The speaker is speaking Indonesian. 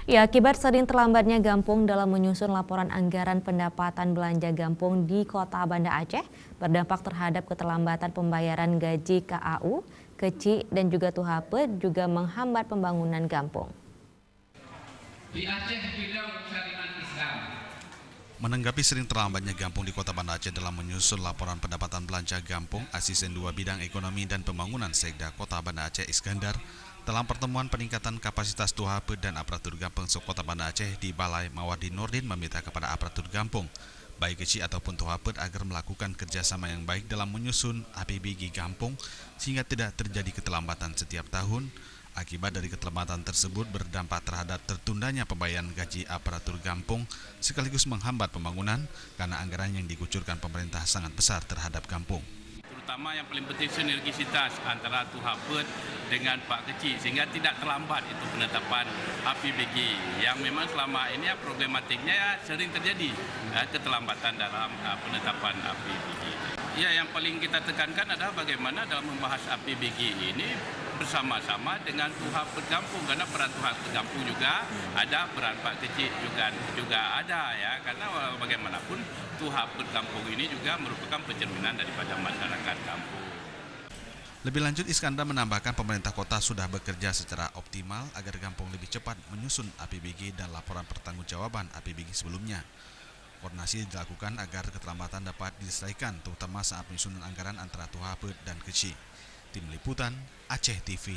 Ya, akibat sering terlambatnya Gampung dalam menyusun laporan anggaran pendapatan belanja Gampung di Kota Banda Aceh, berdampak terhadap keterlambatan pembayaran gaji KAU, Keci, dan juga Tuhape juga menghambat pembangunan Gampung. Di Aceh bidang syariat Islam. Menanggapi sering terlambatnya Gampung di Kota Banda Aceh dalam menyusun laporan pendapatan belanja Gampung, Asisten 2 Bidang Ekonomi dan Pembangunan Sekda Kota Banda Aceh Iskandar, dalam pertemuan peningkatan kapasitas Tuhape dan aparatur Gampung Kota Banda Aceh di Balai Mawardi Nordin meminta kepada aparatur Gampung, baik Keci ataupun Tuhape agar melakukan kerjasama yang baik dalam menyusun APBG Gampung sehingga tidak terjadi keterlambatan setiap tahun. Akibat dari keterlambatan tersebut berdampak terhadap tertundanya pembayaran gaji aparatur Gampung sekaligus menghambat pembangunan karena anggaran yang dikucurkan pemerintah sangat besar terhadap Gampung. Terutama yang paling penting sinergisitas antara Tuhape dengan Pak Keci sehingga tidak terlambat itu penetapan APBG yang memang selama ini problematiknya sering terjadi keterlambatan dalam penetapan APBG. Ya, yang paling kita tekankan adalah bagaimana dalam membahas APBG ini bersama-sama dengan Tuhape Gampung, karena peran Tuhape Gampung juga ada, peran Pak Keci juga ada ya, karena bagaimanapun Tuhape Gampung ini juga merupakan pencerminan daripada masyarakat kampung. Lebih lanjut, Iskandar menambahkan pemerintah kota sudah bekerja secara optimal agar Gampung lebih cepat menyusun APBG dan laporan pertanggungjawaban APBG sebelumnya. Koordinasi dilakukan agar keterlambatan dapat diselesaikan, terutama saat penyusunan anggaran antara Tuhape dan Keci. Tim Liputan Aceh TV.